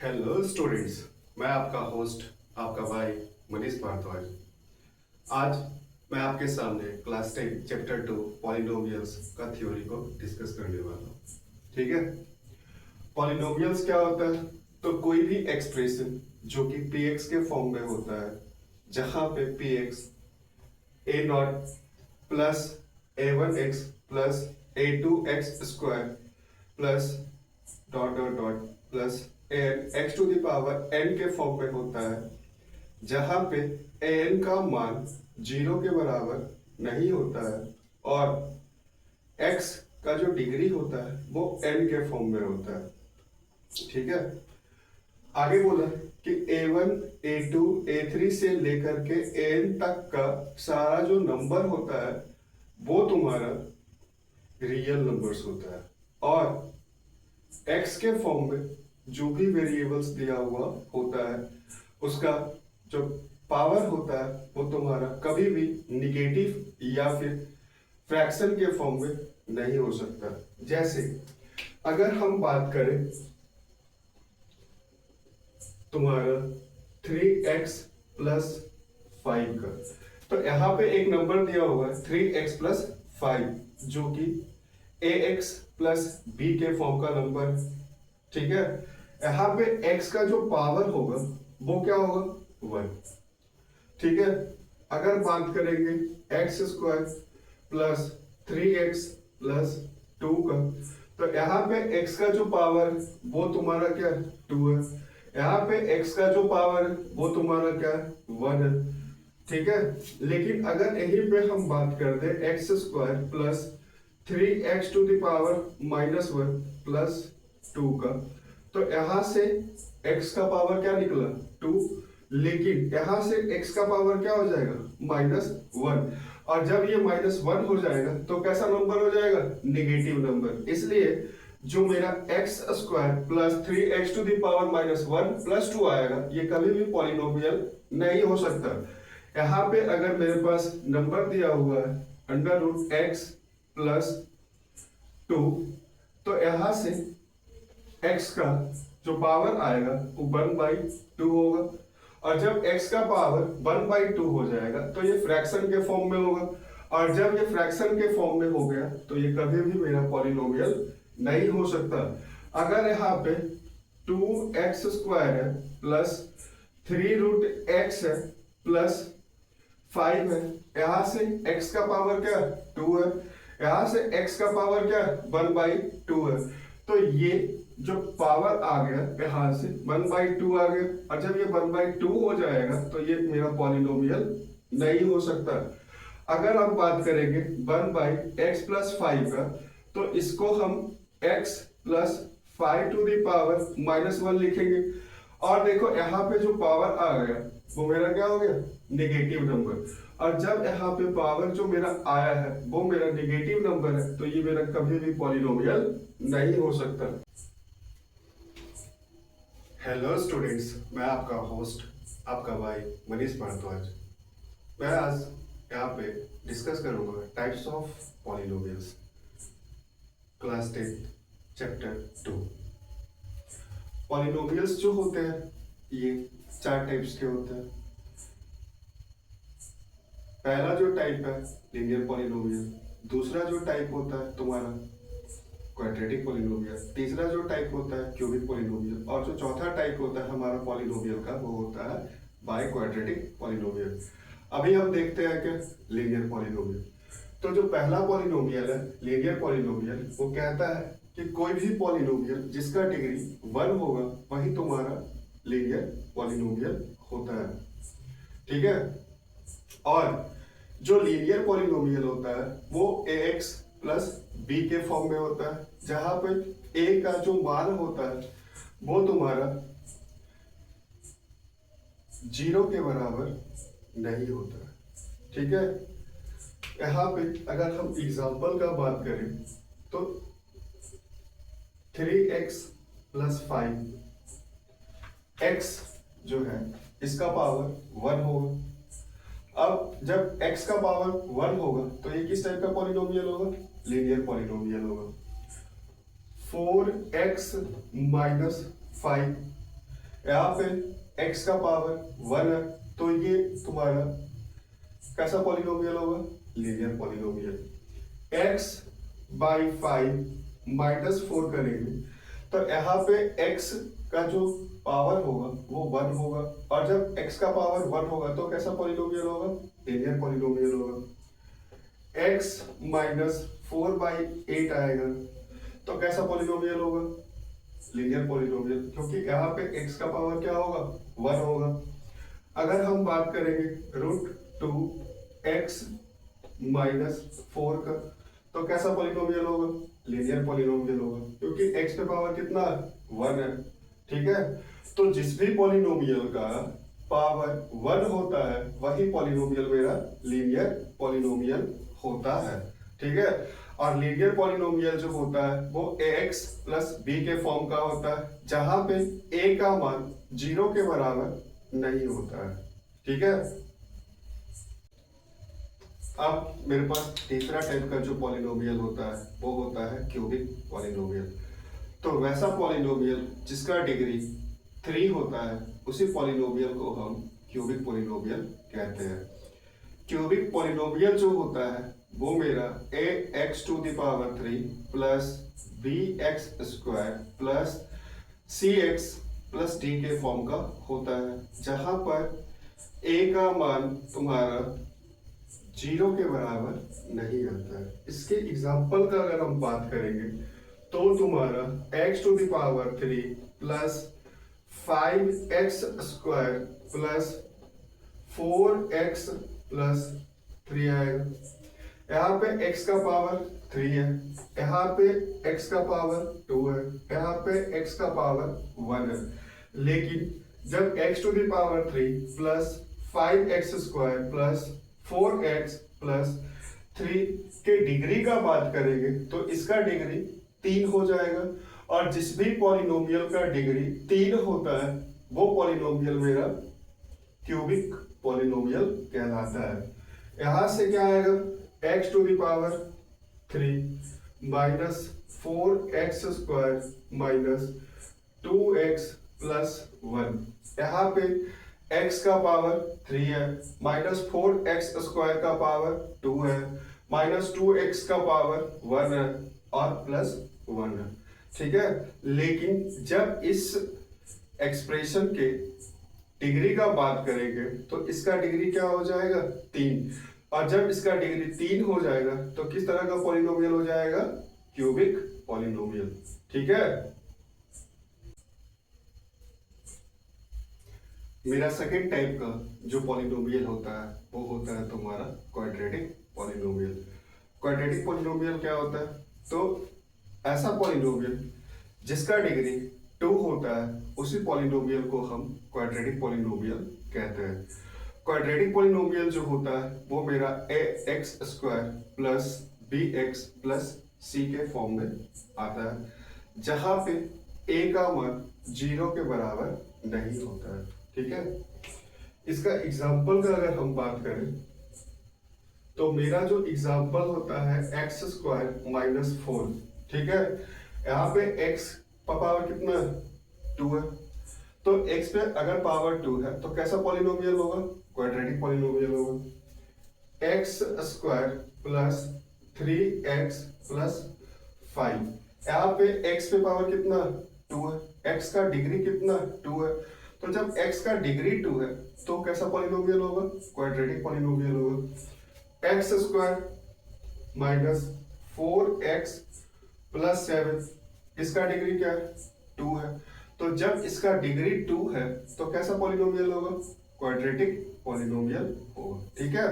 Hello students, मैं आपका host आपका भाई मनीष भारद्वाज। आज मैं आपके सामने क्लास 10 चैप्टर 2 पॉलिनोमियल्स का थ्योरी को डिस्कस करने वाला हूँ। ठीक है, पॉलिनोमियल्स क्या होता है? तो कोई भी एक्सप्रेशन जो कि px के फॉर्म में होता है, जहां पे px a naught plus a1x plus a2x square plus dot dot dot plus n x to the power n के फॉर्म में होता है, जहां पे एन का मान 0 के बराबर नहीं होता है और एक्स का जो डिग्री होता है वो एन के फॉर्म में होता है। ठीक है, आगे बोला कि a1 a2 a3 से लेकर के n तक का सारा जो नंबर होता है वो तुम्हारा रियल नंबर्स होता है और x के फॉर्म में जो भी वेरिएबल्स दिया हुआ होता है उसका जो पावर होता है वो तुम्हारा कभी भी निगेटिव या फिर फ्रैक्शन के फॉर्म में नहीं हो सकता। जैसे अगर हम बात करें तुम्हारा 3x प्लस 5 का, तो यहाँ पे एक नंबर दिया हुआ है 3x प्लस 5 जो कि ax प्लस b के फॉर्म का नंबर है। ठीक है, यहाँ पे x का जो पावर होगा वो क्या होगा 1। ठीक है, अगर बात करेंगे x square plus 3x plus 2 का, तो यहाँ पे x का जो पावर वो तुम्हारा क्या 2 है, यहाँ पे x का जो पावर वो तुम्हारा क्या 1 है। ठीक है, लेकिन अगर यहीं पे हम बात कर दे x square plus 3x to the power -1 plus 2 का, तो यहां से x का पावर क्या निकला 2, लेकिन यहां से x का पावर क्या हो जाएगा -1, और जब ये -1 हो जाएगा तो कैसा नंबर हो जाएगा नेगेटिव नंबर। इसलिए जो मेरा x square plus 3x to the power -1 plus 2 आएगा ये कभी भी पॉलिनोमियल नहीं हो सकता। यहाँ पे अगर मेरे पास नंबर दिया हुआ है √x प्लस 2, तो यहाँ से x का जो पावर आएगा वो 1/2 होगा, और जब x का पावर 1/2 हो जाएगा तो ये फ्रैक्शन के फॉर्म में होगा, और जब ये फ्रैक्शन के फॉर्म में हो गया तो ये कभी भी मेरा पॉलिनोमियल नहीं हो सकता। अगर यहाँ पे 2x स्क्वायर है प्लस 3√x है प्लस 5 है, यहाँ से x का पावर क्या 2 है, यहाँ से x का पावर क्या 1/2 है, तो ये जो पावर आ गया यहाँ से 1/2 आ गया, और जब ये 1/2 हो जाएगा तो ये मेरा पॉलिनोमियल नहीं हो सकता। अगर हम बात करेंगे 1/x प्लस 5 का, तो इसको हम x plus 5 to the power -1 लिखेंगे, और देखो यहाँ पे जो पावर आ गया वो मेरा क्या हो गया नेगेटिव नंबर, और जब यहाँ पे पावर जो मेरा आया है वो मेरा नेगेटिव नंबर है तो ये मेरा कभी भी पॉलिनोमियल नहीं हो सकता। हेलो स्टूडेंट्स, मैं आपका होस्ट आपका भाई मनीष भारद्वाज। मैं आज यहाँ पे डिस्कस करूंगा types of polynomials, class 10 chapter 2। Polynomials जो होते हैं ये 4 टाइप्स के होते हैं। पहला जो टाइप है लीनियर पॉलिनोमियल, दूसरा जो टाइप होता है तुम्हारा क्वाड्रेटिक पॉलिनोमियल, तीसरा जो टाइप होता है क्यूबिक पॉलिनोमियल, और जो चौथा टाइप होता है हमारा पॉलिनोमियल का वो होता है बाय क्वाड्रेटिक पॉलिनोमियल। अभी हम देखते हैं कि लीनियर पॉलिनोमियल। तो जो पहला पॉलिनोमियल है लीनियर पॉलिनोमियल, वो कहता है कि कोई भी पॉलिनोमियल जिसका डिग्री 1 होगा वही तुम्हारा लीनियर पॉलिनोमियल होता है। ठीक है, और जो लीनियर पॉलिनोमियल होता है वो ax प्लस b के फॉर्म में होता है, जहां पे a का जो मान होता है वो तुम्हारा 0 के बराबर नहीं होता है। ठीक है, यहाँ पे अगर हम एग्जाम्पल का बात करें तो 3x प्लस 5, x जो है इसका पावर 1 होगा। अब जब x का पावर 1 होगा तो ये किस टाइप का पॉलिनोमियल होगा लीनियर पॉलिनोमियल होगा। 4x - 5 यहाँ पे x का पावर 1 है, तो ये तुम्हारा कैसा पॉलिनोमियल होगा? Linear polynomial. x by 5 minus 4 करेंगे तो यहाँ पे x का जो पावर होगा वो 1 होगा, और जब x का पावर 1 होगा तो कैसा पॉलिनोमियल होगा? लीनियर पॉलिनोमियल होगा। x माइनस 4 बाई 8 आएगा तो कैसा पॉलिनोमियल होगा? लीनियर पॉलिनोमियल, क्योंकि यहाँ पे x का पावर क्या होगा? 1 होगा। अगर हम बात करेंगे रूट 2x माइनस 4 का, तो कैसा पॉलिनोमियल होगा? लीनियर पॉलिनोमियल होगा, क्योंकि x पे पावर कितना है? 1 है। ठीक है, तो जिस भी पॉलिनोमियल का पावर 1 होता है वही पॉलिनोमियल मेरा लीनियर पॉलिनोमियल होता है। ठीक है, और लीनियर पॉलिनोमियल जो होता है वो ax प्लस b के फॉर्म का होता है, जहां पे a का मान 0 के बराबर नहीं होता है। ठीक है, अब मेरे पास तीसरा टाइप का जो पॉलिनोमियल होता है वो होता है क्यूबिक पॉलिनोमियल। तो वैसा पॉलिनोमियल जिसका डिग्री 3 होता है उसी पॉलिनोमियल को हम क्यूबिक पॉलिनोमियल कहते हैं। क्यूबिक पॉलिनोमियल जो होता है वो मेरा ax to the power 3 plus bx square plus cx plus d के फॉर्म का होता है, जहां पर a का मान तुम्हारा 0 के बराबर नहीं आता है। इसके एग्जाम्पल का अगर हम बात करेंगे तो तुम्हारा x to the power 3 plus 5x square plus 4x plus 3 आएगा। यहाँ पे x का पावर 3 है, यहाँ पे x का पावर 2 है, यहाँ पे x का पावर 1 है। लेकिन जब x to the power 3 plus 5x square plus 4x plus 3 के डिग्री का बात करेंगे तो इसका डिग्री 3 हो जाएगा, और जिस भी पॉलिनोमियल का डिग्री 3 होता है वो पॉलिनोमियल मेरा क्यूबिक पॉलिनोमियल कहलाता है। यहां से क्या आएगा? x to the power 3 minus 4x square minus 2x plus 1। यहाँ पे x का पावर 3 है, माइनस 4x स्क्वायर का पावर 2 है, माइनस 2x का पावर 1 है और प्लस 1 है। ठीक है, लेकिन जब इस एक्सप्रेशन के डिग्री का बात करेंगे तो इसका डिग्री क्या हो जाएगा? 3, और जब इसका डिग्री 3 हो जाएगा तो किस तरह का पॉलिनोमियल हो जाएगा? Cubic polynomial. ठीक है, मेरा सेकेंड टाइप का जो पॉलिनोमियल होता है वो होता है तुम्हारा क्वाड्रेटिक पॉलिनोमियल। क्वाड्रेटिक पॉलिनोमियल क्या होता है? तो ऐसा पॉलिनोमियल जिसका डिग्री 2 होता है उसी पॉलिनोमियल को हम क्वाड्रेटिक पॉलिनोमियल कहते हैं। क्वाड्रेटिक पॉलिनोमियल जो होता है वो मेरा ax square plus bx plus c के फॉर्म में आता है, जहां पे a का मान 0 के बराबर नहीं होता है। ठीक है, इसका एग्जाम्पल का अगर हम बात करें तो मेरा जो एग्जाम्पल होता है x स्क्वायर माइनस 4। ठीक है, यहाँ पे x का पावर कितना है? 2 है, तो x पे अगर पावर 2 है तो कैसा पॉलिनोमियल होगा? क्वाड्रेटिक पॉलिनोमियल होगा। x square plus 3x plus 5। यहाँ पे x पे पावर कितना? 2 है, x का डिग्री कितना? 2 है, तो जब x का डिग्री 2 है तो कैसा पॉलिनोमियल होगा? क्वाड्रेटिक पॉलिनोमियल होगा। x square minus 4x plus 7, इसका डिग्री क्या है? 2 है, तो जब इसका डिग्री 2 है तो कैसा पॉलिनोमियल होगा? क्वाड्रेटिक पॉलिनोमियल होगा। ठीक है।